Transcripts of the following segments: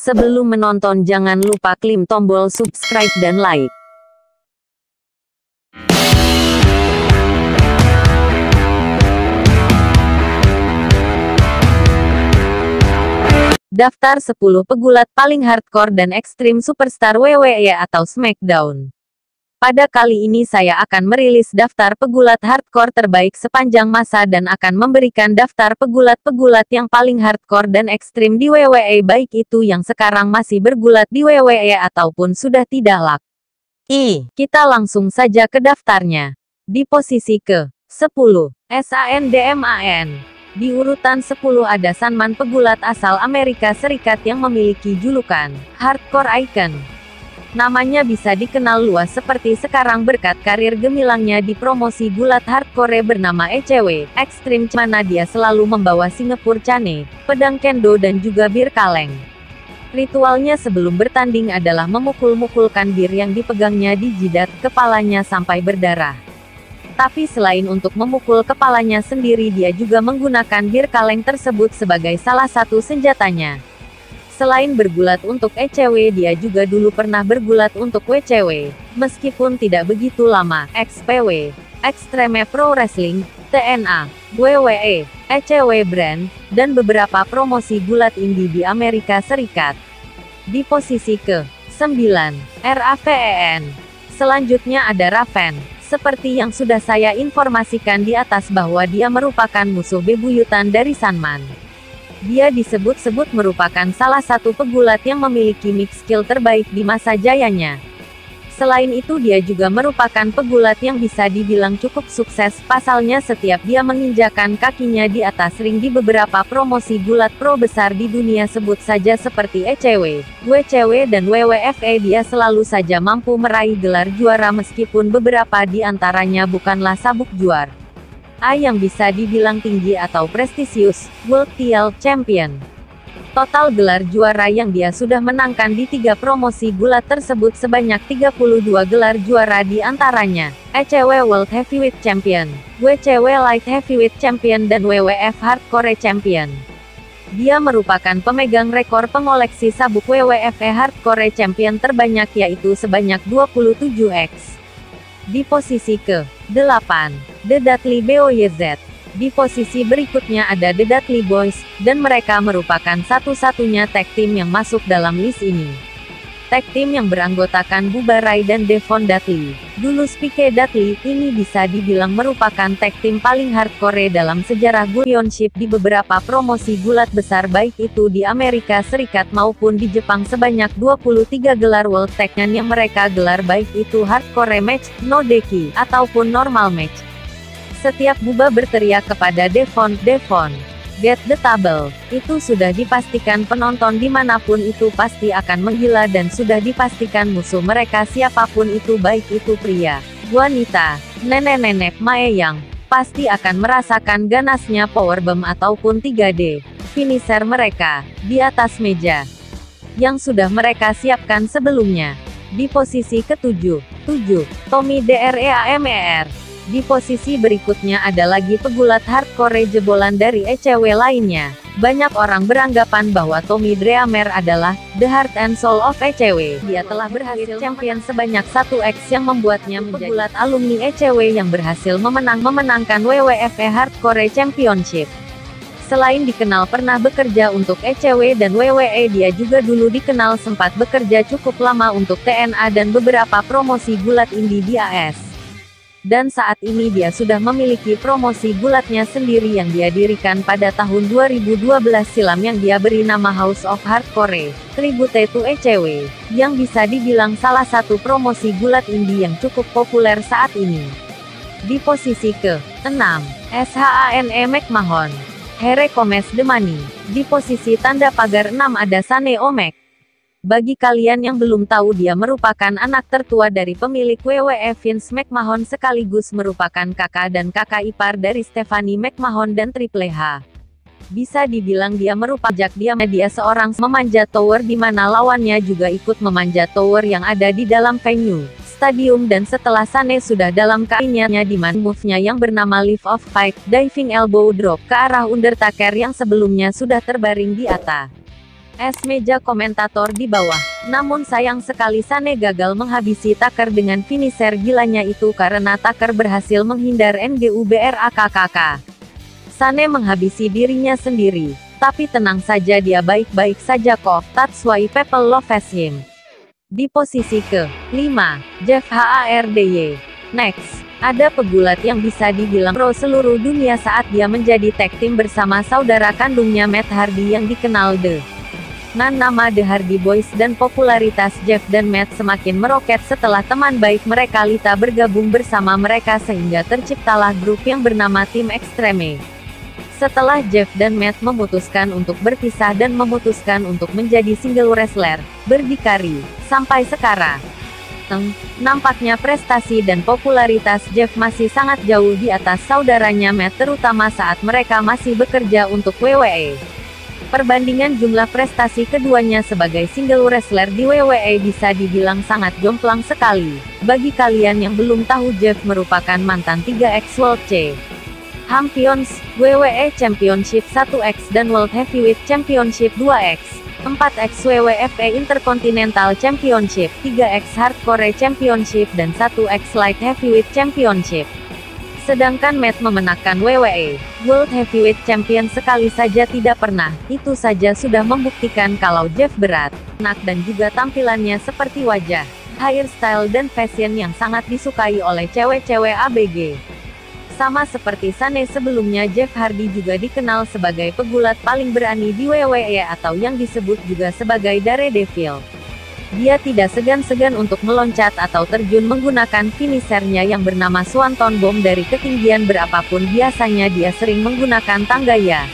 Sebelum menonton jangan lupa klik tombol subscribe dan like. Daftar 10 pegulat paling hardcore dan ekstrim superstar WWE atau SmackDown. Pada kali ini saya akan merilis daftar pegulat hardcore terbaik sepanjang masa dan akan memberikan daftar pegulat-pegulat yang paling hardcore dan ekstrim di WWE, baik itu yang sekarang masih bergulat di WWE ataupun sudah tidak lagi. Kita langsung saja ke daftarnya. Di posisi ke-10, SANDMAN. Di urutan 10 ada Sandman, pegulat asal Amerika Serikat yang memiliki julukan Hardcore Icon. Namanya bisa dikenal luas seperti sekarang berkat karir gemilangnya di promosi gulat hardcore bernama ECW Extreme, mana dia selalu membawa Singapore cane, pedang kendo dan juga bir kaleng. Ritualnya sebelum bertanding adalah memukul-mukulkan bir yang dipegangnya di jidat kepalanya sampai berdarah. Tapi selain untuk memukul kepalanya sendiri, dia juga menggunakan bir kaleng tersebut sebagai salah satu senjatanya. Selain bergulat untuk ECW, dia juga dulu pernah bergulat untuk WCW, meskipun tidak begitu lama, XPW, Extreme Pro Wrestling, TNA, WWE, ECW Brand, dan beberapa promosi gulat indie di Amerika Serikat. Di posisi ke-9, RAVEN. Selanjutnya ada Raven. Seperti yang sudah saya informasikan di atas bahwa dia merupakan musuh bebuyutan dari Sandman. Dia disebut-sebut merupakan salah satu pegulat yang memiliki mix skill terbaik di masa jayanya. Selain itu dia juga merupakan pegulat yang bisa dibilang cukup sukses, pasalnya setiap dia menginjakan kakinya di atas ring di beberapa promosi gulat pro besar di dunia, sebut saja seperti ECW, WCW dan WWE, dia selalu saja mampu meraih gelar juara meskipun beberapa di antaranya bukanlah sabuk juara yang bisa dibilang tinggi atau prestisius, World TL Champion. Total gelar juara yang dia sudah menangkan di 3 promosi gulat tersebut sebanyak 32 gelar juara, di antaranya ECW World Heavyweight Champion, WCW Light Heavyweight Champion dan WWF Hardcore Champion. Dia merupakan pemegang rekor pengoleksi sabuk WWF Hardcore Champion terbanyak, yaitu sebanyak 27x. Di posisi ke-8, The Dudley Boyz. Di posisi berikutnya ada The Dudley Boyz, dan mereka merupakan satu-satunya tag team yang masuk dalam list ini. Tag team yang beranggotakan Bubba Ray dan Devon Dudley. Dulu Spike Dudley, ini bisa dibilang merupakan tag team paling hardcore dalam sejarah championship di beberapa promosi gulat besar, baik itu di Amerika Serikat maupun di Jepang, sebanyak 23 gelar World Tag yang mereka gelar, baik itu hardcore match, no deki, ataupun normal match. Setiap Bubba berteriak kepada Devon, "Get the table," itu sudah dipastikan penonton dimanapun itu pasti akan menggila, dan sudah dipastikan musuh mereka siapapun itu, baik itu pria, wanita, nenek-nenek, maeyang, pasti akan merasakan ganasnya powerbomb ataupun 3D finisher mereka di atas meja yang sudah mereka siapkan sebelumnya. Di posisi ke-7, Tommy Dreamer. Di posisi berikutnya ada lagi pegulat hardcore jebolan dari ECW lainnya. Banyak orang beranggapan bahwa Tommy Dreamer adalah the heart and soul of ECW. Dia telah berhasil champion sebanyak 1x yang membuatnya menjadi pegulat alumni ECW yang berhasil memenangkan WWF Hardcore Championship. Selain dikenal pernah bekerja untuk ECW dan WWE, dia juga dulu dikenal sempat bekerja cukup lama untuk TNA dan beberapa promosi gulat indie di AS. Dan saat ini dia sudah memiliki promosi gulatnya sendiri yang dia dirikan pada tahun 2012 silam yang dia beri nama House of Hardcore, Tribute to ECW, yang bisa dibilang salah satu promosi gulat indie yang cukup populer saat ini. Di posisi ke-6, SHANE McMahon. Here Comes the Money. Di posisi tanda pagar 6 ada Shane O'Mac. Bagi kalian yang belum tahu, dia merupakan anak tertua dari pemilik WWE Vince McMahon, sekaligus merupakan kakak dan kakak ipar dari Stephanie McMahon dan Triple H. Bisa dibilang dia merupakan dia seorang memanjat tower di mana lawannya juga ikut memanjat tower yang ada di dalam venue stadium, dan setelah Shane sudah dalam keahliannya di mana move-nya yang bernama Live of Fight, diving elbow drop ke arah Undertaker yang sebelumnya sudah terbaring di atas Meja komentator di bawah. Namun sayang sekali Sane gagal menghabisi Tucker dengan finisher gilanya itu karena Tucker berhasil menghindar NGUBRAKKK. Sane menghabisi dirinya sendiri. Tapi tenang saja, dia baik-baik saja kok. That's why people love him. Di posisi ke-5, Jeff Hardy. Next, ada pegulat yang bisa dibilang pro seluruh dunia saat dia menjadi tag team bersama saudara kandungnya Matt Hardy yang dikenal nama The Hardy Boys, dan popularitas Jeff dan Matt semakin meroket setelah teman baik mereka Lita bergabung bersama mereka sehingga terciptalah grup yang bernama Team Extreme. Setelah Jeff dan Matt memutuskan untuk berpisah dan memutuskan untuk menjadi single wrestler, berdikari, sampai sekarang. Nampaknya prestasi dan popularitas Jeff masih sangat jauh di atas saudaranya Matt, terutama saat mereka masih bekerja untuk WWE. Perbandingan jumlah prestasi keduanya sebagai single wrestler di WWE bisa dibilang sangat jomplang sekali. Bagi kalian yang belum tahu, Jeff merupakan mantan 3x World Champions, WWE Championship 1x dan World Heavyweight Championship 2x, 4x WWE Intercontinental Championship, 3x Hardcore Championship dan 1x Light Heavyweight Championship. Sedangkan Matt memenangkan WWE World Heavyweight Champion sekali saja tidak pernah. Itu saja sudah membuktikan kalau Jeff berat, enak dan juga tampilannya seperti wajah, hairstyle dan fashion yang sangat disukai oleh cewek-cewek ABG. Sama seperti Sane sebelumnya, Jeff Hardy juga dikenal sebagai pegulat paling berani di WWE atau yang disebut juga sebagai Daredevil. Dia tidak segan-segan untuk meloncat atau terjun menggunakan finishernya yang bernama Swanton Bomb dari ketinggian berapapun. Biasanya dia sering menggunakan tangga yang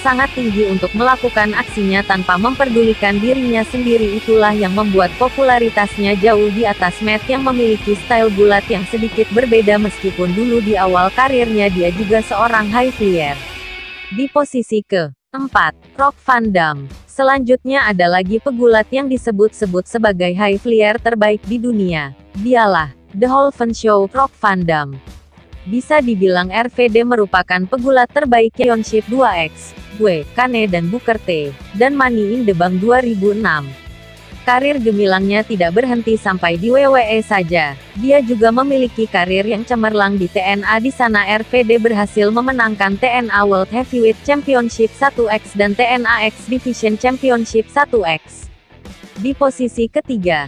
sangat tinggi untuk melakukan aksinya tanpa memperdulikan dirinya sendiri. Itulah yang membuat popularitasnya jauh di atas Matt yang memiliki style gulat yang sedikit berbeda, meskipun dulu di awal karirnya dia juga seorang high flyer. Di posisi ke-4, Rob Van Dam. Selanjutnya ada lagi pegulat yang disebut-sebut sebagai high flyer terbaik di dunia. Dialah The Whole Fun Show, Rob Van Dam. Bisa dibilang RVD merupakan pegulat terbaik Championship 2X, Kane dan Booker T, dan Money in the Bank 2006. Karir gemilangnya tidak berhenti sampai di WWE saja. Dia juga memiliki karir yang cemerlang di TNA. Di sana RVD berhasil memenangkan TNA World Heavyweight Championship 1X dan TNA X Division Championship 1X. Di posisi ketiga,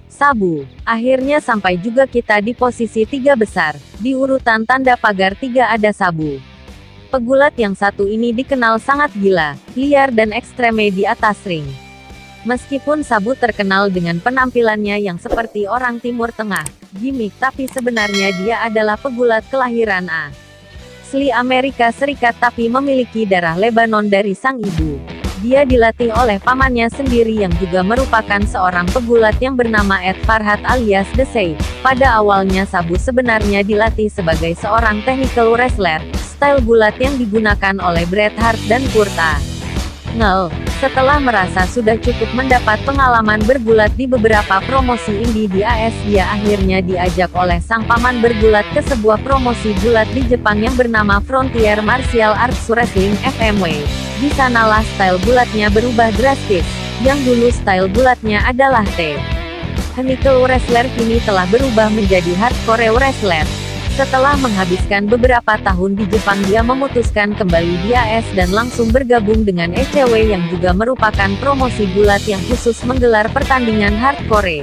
Sabu. Akhirnya sampai juga kita di posisi 3 besar. Di urutan tanda pagar 3 ada Sabu. Pegulat yang satu ini dikenal sangat gila, liar dan ekstreme di atas ring. Meskipun Sabu terkenal dengan penampilannya yang seperti orang Timur Tengah, gimmick, tapi sebenarnya dia adalah pegulat kelahiran asli Amerika Serikat tapi memiliki darah Lebanon dari sang ibu. Dia dilatih oleh pamannya sendiri yang juga merupakan seorang pegulat yang bernama Ed Farhat alias The Saint. Pada awalnya Sabu sebenarnya dilatih sebagai seorang technical wrestler, style gulat yang digunakan oleh Bret Hart dan Kurt Angle. Setelah merasa sudah cukup mendapat pengalaman bergulat di beberapa promosi indie di AS, dia akhirnya diajak oleh sang paman bergulat ke sebuah promosi gulat di Jepang yang bernama Frontier Martial Arts Wrestling FMW. Di sanalah style gulatnya berubah drastis. Yang dulu style gulatnya adalah technical wrestler, kini telah berubah menjadi hardcore wrestler. Setelah menghabiskan beberapa tahun di Jepang, dia memutuskan kembali di AS dan langsung bergabung dengan ECW yang juga merupakan promosi gulat yang khusus menggelar pertandingan hardcore.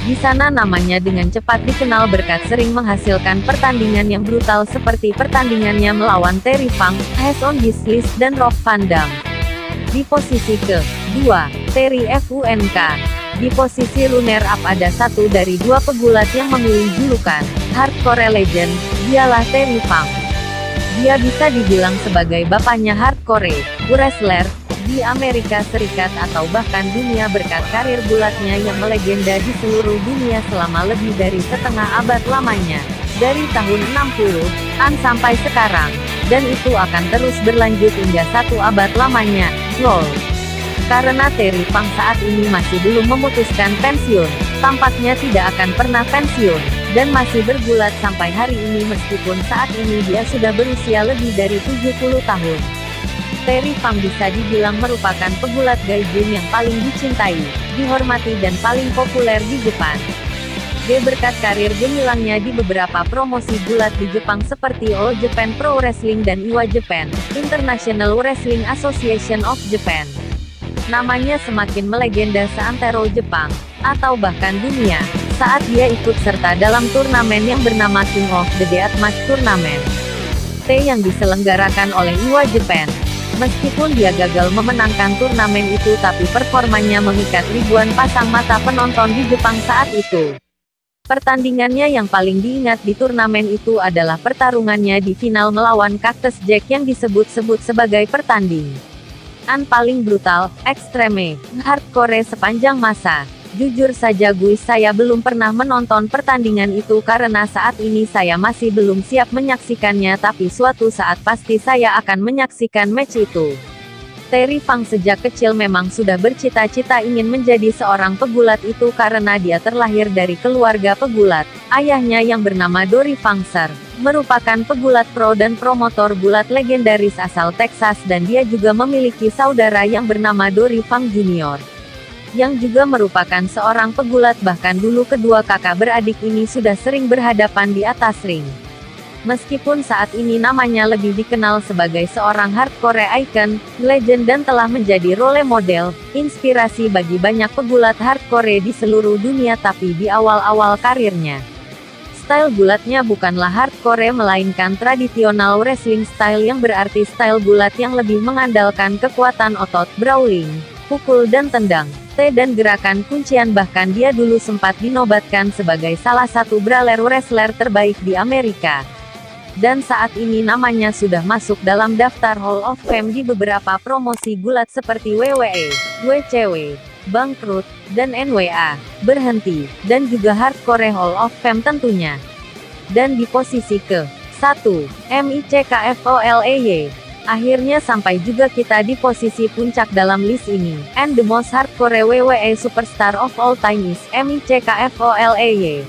Di sana namanya dengan cepat dikenal berkat sering menghasilkan pertandingan yang brutal seperti pertandingannya melawan Terry Funk, Ace on This List dan Rob Van Dam. Di posisi ke-2, Terry Funk. Di posisi runner-up ada satu dari dua pegulat yang memilih julukan Hardcore Legend, dialah Terry Funk. Dia bisa dibilang sebagai bapaknya hardcore wrestler di Amerika Serikat atau bahkan dunia berkat karir gulatnya yang melegenda di seluruh dunia selama lebih dari setengah abad lamanya, dari tahun 60-an sampai sekarang, dan itu akan terus berlanjut hingga satu abad lamanya. LOL. Karena Terry Funk saat ini masih belum memutuskan pensiun, tampaknya tidak akan pernah pensiun, dan masih bergulat sampai hari ini meskipun saat ini dia sudah berusia lebih dari 70 tahun. Terry Funk bisa dibilang merupakan pegulat gaijin yang paling dicintai, dihormati dan paling populer di Jepang. Dia berkat karir gemilangnya di beberapa promosi gulat di Jepang seperti All Japan Pro Wrestling dan Iwa Japan, International Wrestling Association of Japan. Namanya semakin melegenda seantero Jepang, atau bahkan dunia, saat dia ikut serta dalam turnamen yang bernama King of the Deathmatch Tournament yang diselenggarakan oleh Iwa Japan. Meskipun dia gagal memenangkan turnamen itu, tapi performanya memikat ribuan pasang mata penonton di Jepang saat itu. Pertandingannya yang paling diingat di turnamen itu adalah pertarungannya di final melawan Cactus Jack yang disebut-sebut sebagai pertandingan paling brutal, ekstreme, hardcore sepanjang masa. Jujur saja guys, saya belum pernah menonton pertandingan itu karena saat ini saya masih belum siap menyaksikannya, tapi suatu saat pasti saya akan menyaksikan match itu. Terry Funk sejak kecil memang sudah bercita-cita ingin menjadi seorang pegulat itu karena dia terlahir dari keluarga pegulat. Ayahnya yang bernama Dory Funkser merupakan pegulat pro dan promotor gulat legendaris asal Texas, dan dia juga memiliki saudara yang bernama Dory Funk Jr. yang juga merupakan seorang pegulat. Bahkan dulu kedua kakak beradik ini sudah sering berhadapan di atas ring. Meskipun saat ini namanya lebih dikenal sebagai seorang hardcore icon, legend dan telah menjadi role model, inspirasi bagi banyak pegulat hardcore di seluruh dunia, tapi di awal-awal karirnya, style gulatnya bukanlah hardcore melainkan tradisional wrestling style, yang berarti style gulat yang lebih mengandalkan kekuatan otot, brawling, pukul dan tendang, dan gerakan kuncian. Bahkan dia dulu sempat dinobatkan sebagai salah satu brawler wrestler terbaik di Amerika. Dan saat ini namanya sudah masuk dalam daftar Hall of Fame di beberapa promosi gulat seperti WWE, WCW, Bangkrut, dan NWA, Berhenti, dan juga Hardcore Hall of Fame tentunya. Dan di posisi ke-1, MICKFOLEY. Akhirnya sampai juga kita di posisi puncak dalam list ini, and the most hardcore WWE superstar of all time is MICKFOLEY.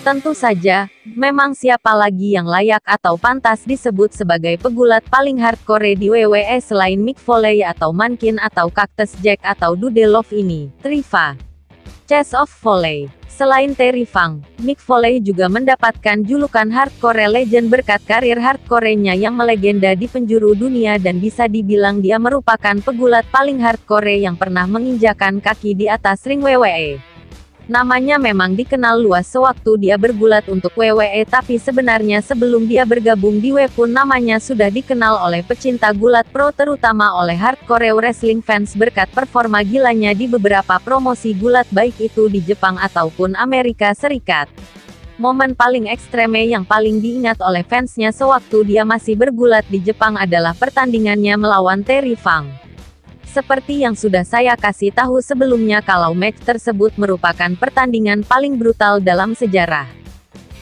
Tentu saja, memang siapa lagi yang layak atau pantas disebut sebagai pegulat paling hardcore di WWE selain Mick Foley atau Mankind atau Cactus Jack atau Dude Love ini, Triva Chase of Foley. Selain Terry Funk, Mick Foley juga mendapatkan julukan hardcore legend berkat karir hardcore-nya yang melegenda di penjuru dunia, dan bisa dibilang dia merupakan pegulat paling hardcore yang pernah menginjakan kaki di atas ring WWE. Namanya memang dikenal luas sewaktu dia bergulat untuk WWE, tapi sebenarnya sebelum dia bergabung di WWE pun namanya sudah dikenal oleh pecinta gulat pro, terutama oleh hardcore wrestling fans berkat performa gilanya di beberapa promosi gulat baik itu di Jepang ataupun Amerika Serikat. Momen paling ekstreme yang paling diingat oleh fansnya sewaktu dia masih bergulat di Jepang adalah pertandingannya melawan Terry Funk. Seperti yang sudah saya kasih tahu sebelumnya kalau match tersebut merupakan pertandingan paling brutal dalam sejarah.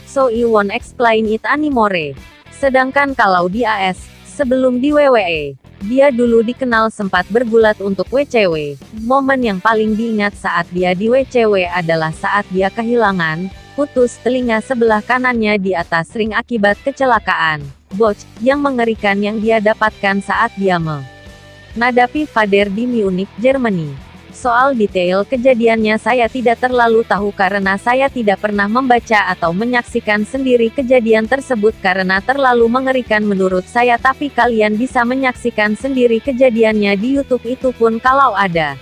So I won't explain it anymore. Sedangkan kalau di AS, sebelum di WWE, dia dulu dikenal sempat bergulat untuk WCW. Momen yang paling diingat saat dia di WCW adalah saat dia kehilangan, putus telinga sebelah kanannya di atas ring akibat kecelakaan botch yang mengerikan yang dia dapatkan saat dia menghadapi Vader di Munich, Germany. Soal detail kejadiannya saya tidak terlalu tahu karena saya tidak pernah membaca atau menyaksikan sendiri kejadian tersebut karena terlalu mengerikan menurut saya, tapi kalian bisa menyaksikan sendiri kejadiannya di YouTube itu pun kalau ada.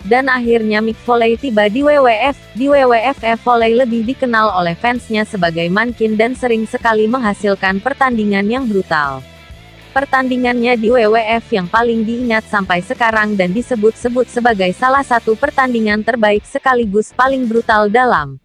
Dan akhirnya Mick Foley tiba di WWF. Di WWF, Foley lebih dikenal oleh fansnya sebagai Mankind dan sering sekali menghasilkan pertandingan yang brutal. Pertandingannya di WWF yang paling diingat sampai sekarang dan disebut-sebut sebagai salah satu pertandingan terbaik sekaligus paling brutal dalam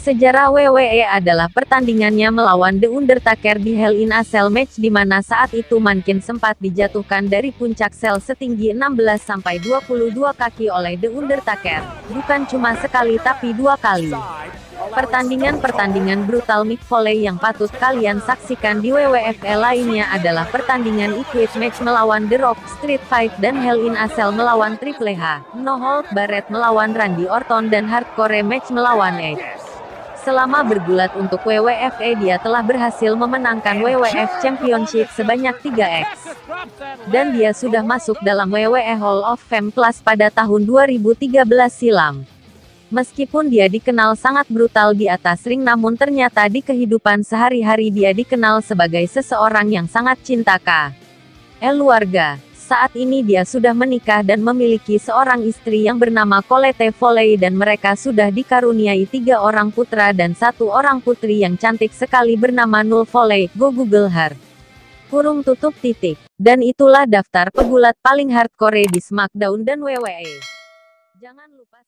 sejarah WWE adalah pertandingannya melawan The Undertaker di Hell in a Cell match, di mana saat itu Mankind sempat dijatuhkan dari puncak sel setinggi 16-22 kaki oleh The Undertaker, bukan cuma sekali tapi dua kali. Pertandingan-pertandingan brutal Mick Foley yang patut kalian saksikan di WWF lainnya adalah pertandingan Equate Match melawan The Rock, Street Fight dan Hell in a Cell melawan Triple H, No Holds Barred melawan Randy Orton dan Hardcore Match melawan Edge. Selama bergulat untuk WWF, dia telah berhasil memenangkan WWF Championship sebanyak 3x. Dan dia sudah masuk dalam WWE Hall of Fame Plus pada tahun 2013 silam. Meskipun dia dikenal sangat brutal di atas ring, namun ternyata di kehidupan sehari-hari dia dikenal sebagai seseorang yang sangat cinta keluarga. Saat ini dia sudah menikah dan memiliki seorang istri yang bernama Colette Foley dan mereka sudah dikaruniai 3 orang putra dan 1 orang putri yang cantik sekali bernama Null Foley. Go Google her. Dan itulah daftar pegulat paling hardcore di SmackDown dan WWE. Jangan lupa